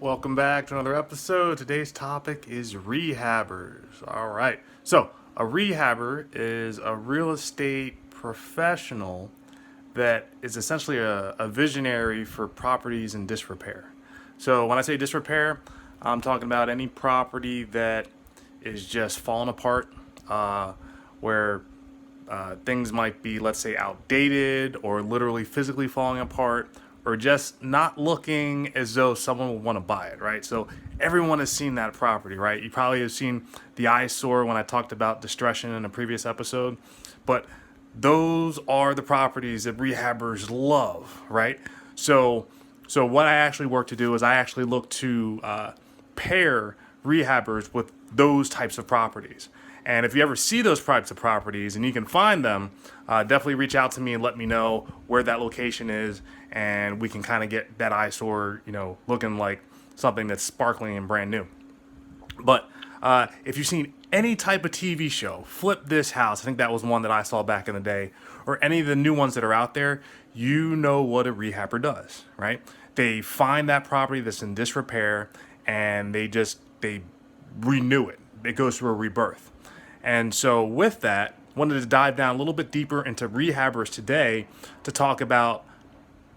Welcome back to another episode. Today's topic is rehabbers. All right. So, a rehabber is a real estate professional that is essentially a visionary for properties in disrepair. So, when I say disrepair, I'm talking about any property that is just falling apart, where things might be, let's say, outdated or literally physically falling apart or just not looking as though someone would want to buy it, right? So everyone has seen that property, right? You probably have seen the eyesore when I talked about distressing in a previous episode, but those are the properties that rehabbers love, right? So what I actually work to do is I actually look to pair rehabbers with those types of properties. And if you ever see those types of properties and you can find them, definitely reach out to me and let me know where that location is, and we can kind of get that eyesore, looking like something that's sparkling and brand new. But if you've seen any type of TV show, Flip This House, I think that was one that I saw back in the day, or any of the new ones that are out there, you know what a rehabber does, right? They find that property that's in disrepair and they renew it. It goes through a rebirth. And so with that, wanted to dive down a little bit deeper into rehabbers today to talk about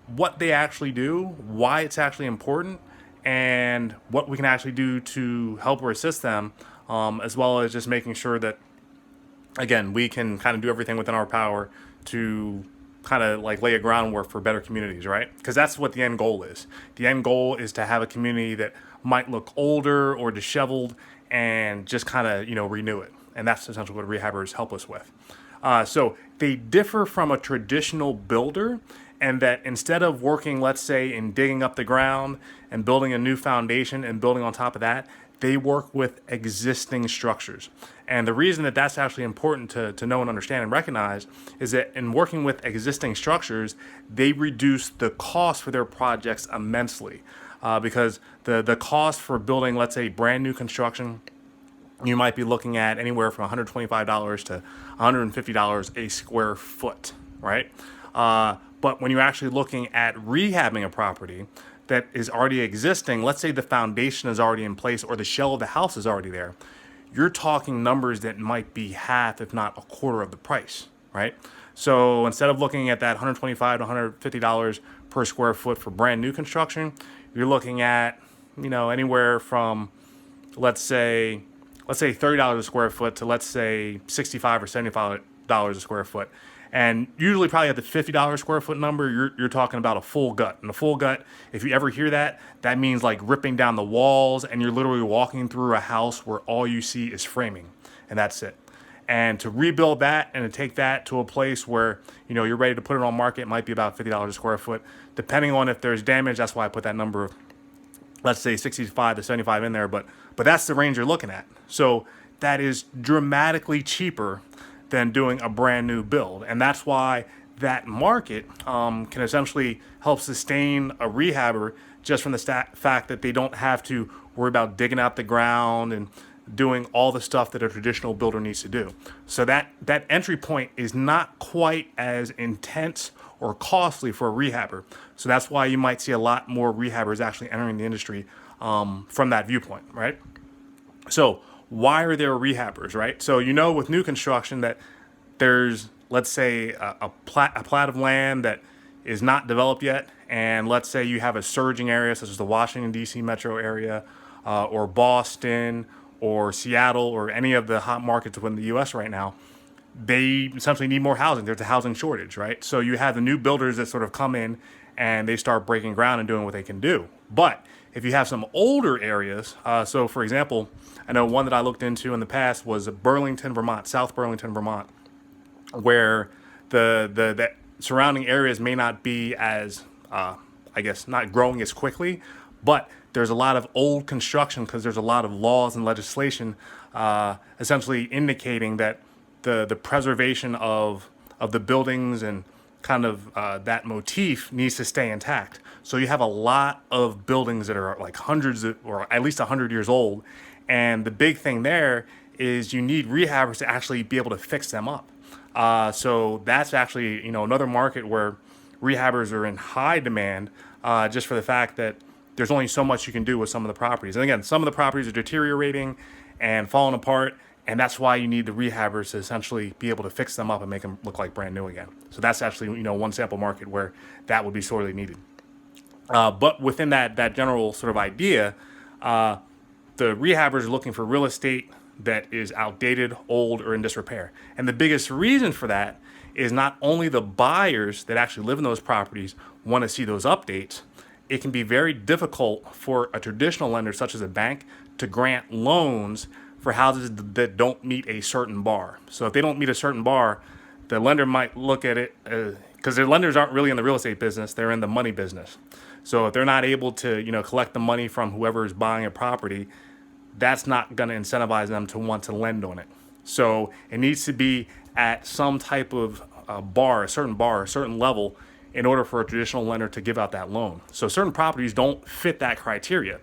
what they actually do, why it's actually important, and what we can actually do to help or assist them, as well as just making sure that, again, we can kind of do everything within our power to kind of like lay a groundwork for better communities, right? Because that's what the end goal is. The end goal is to have a community that might look older or disheveled and just kind of, renew it. And that's essentially what rehabbers help us with. So they differ from a traditional builder, and that instead of working, let's say, in digging up the ground and building a new foundation and building on top of that, they work with existing structures. And the reason that that's actually important to know and understand and recognize is that in working with existing structures, they reduce the cost for their projects immensely. Because the cost for building, let's say, brand new construction, you might be looking at anywhere from $125 to $150 a square foot, right? But when you're actually looking at rehabbing a property that is already existing, let's say the foundation is already in place or the shell of the house is already there, you're talking numbers that might be half, if not a quarter of the price, right? So instead of looking at that $125 to $150 per square foot for brand new construction, you're looking at, anywhere from, let's say $30 a square foot to, let's say, $65 or $75 a square foot. And usually probably at the $50 square foot number, you're talking about a full gut. And a full gut, if you ever hear that, that means like ripping down the walls and you're literally walking through a house where all you see is framing, and that's it. And to rebuild that and to take that to a place where, you're ready to put it on market, it might be about $50 a square foot. Depending on if there's damage, that's why I put that number of, let's say, 65 to 75 in there, but that's the range you're looking at. So that is dramatically cheaper than doing a brand new build. And that's why that market can essentially help sustain a rehabber just from the fact that they don't have to worry about digging out the ground and doing all the stuff that a traditional builder needs to do. So that entry point is not quite as intense or costly for a rehabber. So that's why you might see a lot more rehabbers actually entering the industry from that viewpoint, right? So why are there rehabbers, right? So with new construction that there's, let's say, a plat of land that is not developed yet, and let's say you have a surging area such as the Washington, D.C. metro area, or Boston, or Seattle, or any of the hot markets within the U.S. right now. They essentially need more housing. There's a housing shortage, right? So you have the new builders that sort of come in and they start breaking ground and doing what they can do. But if you have some older areas, so for example, I know one that I looked into in the past was Burlington, Vermont, South Burlington, Vermont, where the surrounding areas may not be as, not growing as quickly, but there's a lot of old construction because there's a lot of laws and legislation essentially indicating that the preservation of the buildings and kind of that motif needs to stay intact. So you have a lot of buildings that are like hundreds or at least 100 years old. And the big thing there is you need rehabbers to actually be able to fix them up. So that's actually, another market where rehabbers are in high demand just for the fact that there's only so much you can do with some of the properties. And again, some of the properties are deteriorating and falling apart, and that's why you need the rehabbers to essentially be able to fix them up and make them look like brand new again. So that's actually, one sample market where that would be sorely needed. But within that general sort of idea, the rehabbers are looking for real estate that is outdated, old, or in disrepair. And the biggest reason for that is not only the buyers that actually live in those properties want to see those updates. It can be very difficult for a traditional lender, such as a bank, to grant loans for houses that don't meet a certain bar. So if they don't meet a certain bar, the lender might look at it, because their lenders aren't really in the real estate business, they're in the money business. So if they're not able to, collect the money from whoever is buying a property, that's not going to incentivize them to want to lend on it. So it needs to be at some type of bar, a certain level, in order for a traditional lender to give out that loan. So certain properties don't fit that criteria.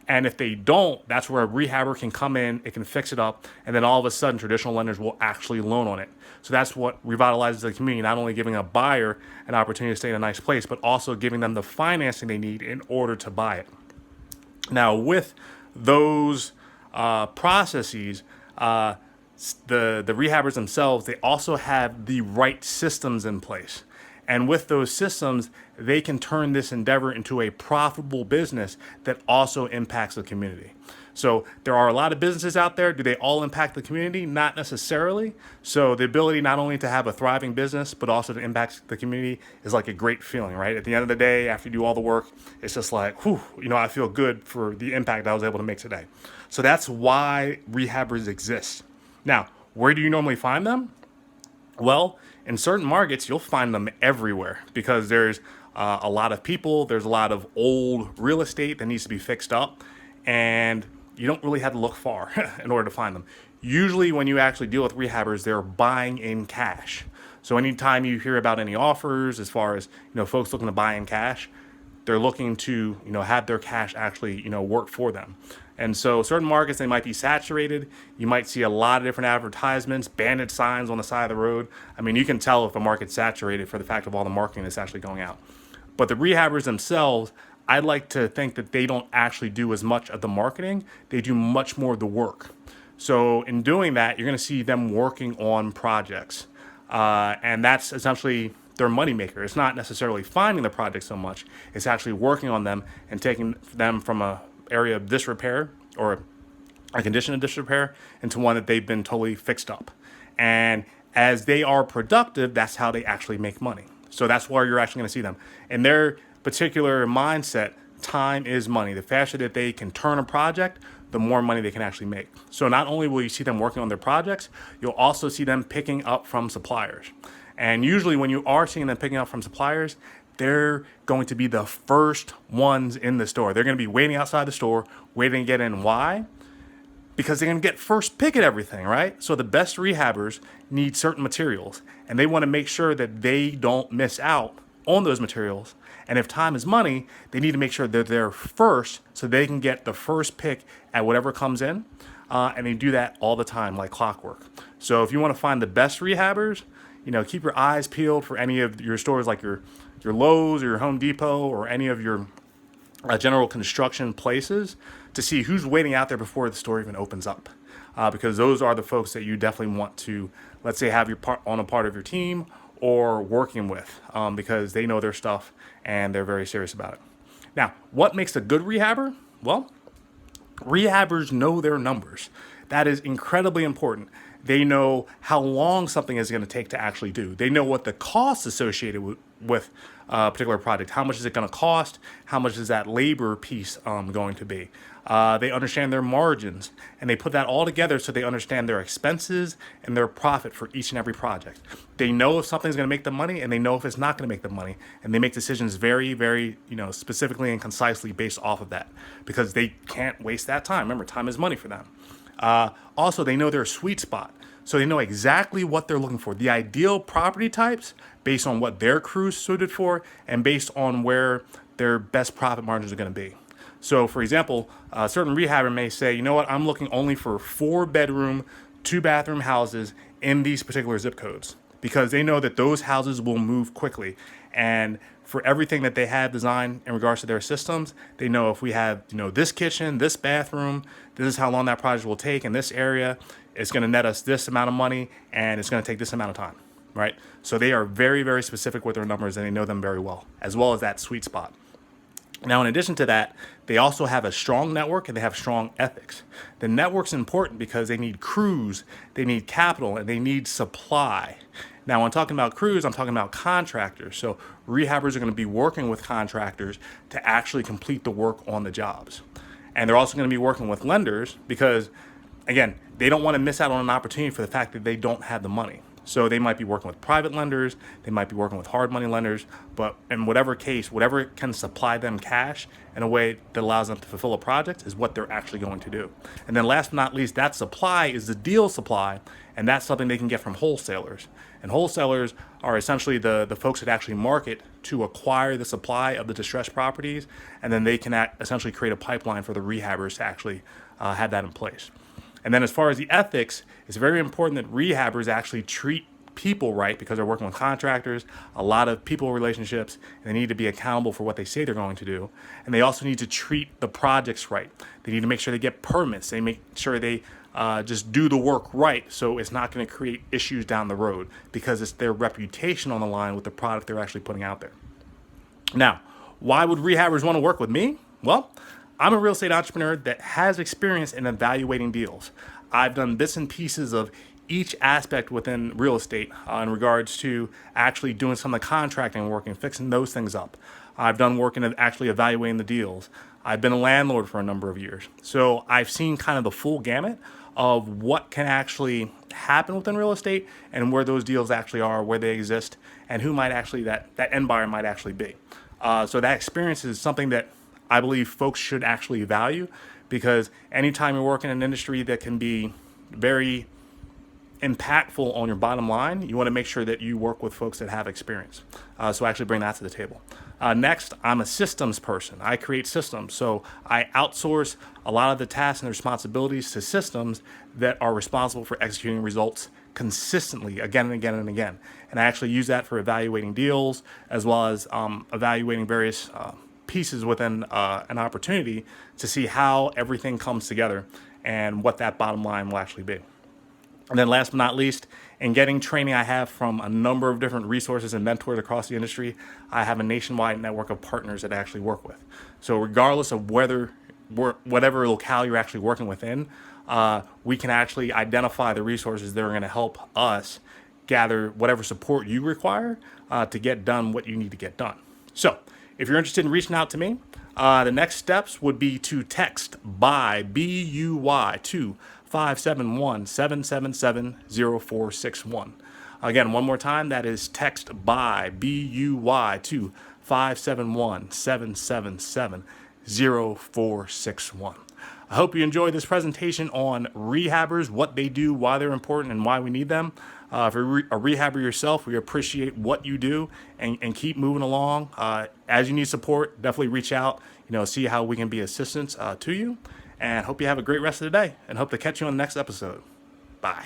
And if they don't, that's where a rehabber can come in, it can fix it up, and then all of a sudden traditional lenders will actually loan on it. So that's what revitalizes the community, not only giving a buyer an opportunity to stay in a nice place, but also giving them the financing they need in order to buy it. Now, with those processes, the rehabbers themselves, they also have the right systems in place. And with those systems, they can turn this endeavor into a profitable business that also impacts the community. So there are a lot of businesses out there. Do they all impact the community? Not necessarily. So the ability not only to have a thriving business, but also to impact the community is like a great feeling, right? At the end of the day, after you do all the work, it's just like, whew, I feel good for the impact I was able to make today. So that's why rehabbers exist. Now, where do you normally find them? Well, in certain markets, you'll find them everywhere because there's a lot of people, there's a lot of old real estate that needs to be fixed up, and you don't really have to look far in order to find them. Usually when you actually deal with rehabbers, they're buying in cash. So anytime you hear about any offers as far as, folks looking to buy in cash, they're looking to, have their cash actually, work for them. And so certain markets, they might be saturated. You might see a lot of different advertisements, bandit signs on the side of the road. I mean, you can tell if a market's saturated for the fact of all the marketing that's actually going out. But the rehabbers themselves, I'd like to think that they don't actually do as much of the marketing. They do much more of the work. So in doing that, you're going to see them working on projects. And that's essentially their moneymaker. It's not necessarily finding the project so much. It's actually working on them and taking them from a area of disrepair or a condition of disrepair into one that they've been totally fixed up. And as they are productive, that's how they actually make money. So that's where you're actually going to see them. In their particular mindset, time is money. The faster that they can turn a project, the more money they can actually make. So not only will you see them working on their projects, you'll also see them picking up from suppliers. And usually when you are seeing them picking up from suppliers, they're going to be the first ones in the store. They're going to be waiting outside the store, waiting to get in. Why? Because they're going to get first pick at everything, right? So the best rehabbers need certain materials, and they want to make sure that they don't miss out on those materials. And if time is money, they need to make sure that they're first so they can get the first pick at whatever comes in. And they do that all the time like clockwork. So if you want to find the best rehabbers, keep your eyes peeled for any of your stores like your Lowe's or your Home Depot or any of your general construction places to see who's waiting out there before the store even opens up. Because those are the folks that you definitely want to, let's say, have on a part of your team or working with because they know their stuff and they're very serious about it. Now, what makes a good rehabber? Well, rehabbers know their numbers. That is incredibly important. They know how long something is going to take to actually do. They know what the costs associated with a particular project. How much is it going to cost? How much is that labor piece going to be? They understand their margins, and they put that all together so they understand their expenses and their profit for each and every project. They know if something's going to make them money, and they know if it's not going to make them money, and they make decisions very, very, specifically and concisely based off of that because they can't waste that time. Remember, time is money for them. Also, they know their sweet spot. So they know exactly what they're looking for, the ideal property types based on what their crew's suited for and based on where their best profit margins are going to be. So, for example, a certain rehabber may say, you know what, I'm looking only for 4-bedroom, 2-bathroom houses in these particular zip codes because they know that those houses will move quickly. And for everything that they have designed in regards to their systems, they know if we have, this kitchen, this bathroom, this is how long that project will take in this area. It's going to net us this amount of money, and it's going to take this amount of time, right? So they are very, very specific with their numbers, and they know them very as well as that sweet spot. Now, in addition to that, they also have a strong network and they have strong ethics. The network's important because they need crews, they need capital, and they need supply. Now, when talking about crews, I'm talking about contractors. So rehabbers are going to be working with contractors to actually complete the work on the jobs. And they're also going to be working with lenders because, again, they don't want to miss out on an opportunity for the fact that they don't have the money. So they might be working with private lenders, they might be working with hard money lenders, but in whatever case, whatever can supply them cash in a way that allows them to fulfill a project is what they're actually going to do. And then last but not least, that supply is the deal supply, and that's something they can get from wholesalers. And wholesalers are essentially the folks that actually market to acquire the supply of the distressed properties, and then they can essentially create a pipeline for the rehabbers to actually have that in place. And then as far as the ethics, it's very important that rehabbers actually treat people right because they're working with contractors, a lot of people relationships, and they need to be accountable for what they say they're going to do. And they also need to treat the projects right. They need to make sure they get permits. They make sure they just do the work right so it's not going to create issues down the road because it's their reputation on the line with the product they're actually putting out there. Now, why would rehabbers want to work with me? Well, I'm a real estate entrepreneur that has experience in evaluating deals. I've done bits and pieces of each aspect within real estate in regards to actually doing some of the contracting work and fixing those things up. I've done work in actually evaluating the deals. I've been a landlord for a number of years. So I've seen kind of the full gamut of what can actually happen within real estate and where those deals actually are, where they exist, and who might actually, that end buyer might actually be. So that experience is something that I believe folks should actually value because anytime you're working in an industry that can be very impactful on your bottom line, you want to make sure that you work with folks that have experience. So actually bring that to the table. Next, I'm a systems person. I create systems. So I outsource a lot of the tasks and responsibilities to systems that are responsible for executing results consistently again and again and again. And I actually use that for evaluating deals as well as evaluating various pieces within an opportunity to see how everything comes together and what that bottom line will actually be. And then last but not least, in getting training I have from a number of different resources and mentors across the industry, I have a nationwide network of partners that I actually work with. So regardless of whatever locale you're actually working within, we can actually identify the resources that are going to help us gather whatever support you require to get done what you need to get done. So if you're interested in reaching out to me, the next steps would be to text BUY, B-U-Y, to 571-777-0461. Again, one more time, that is text BUY, B-U-Y, to 571-777-0461. I hope you enjoyed this presentation on rehabbers, what they do, why they're important, and why we need them. If you're a rehabber yourself, we appreciate what you do and keep moving along. As you need support, definitely reach out, see how we can be assistance to you. And hope you have a great rest of the day and hope to catch you on the next episode. Bye.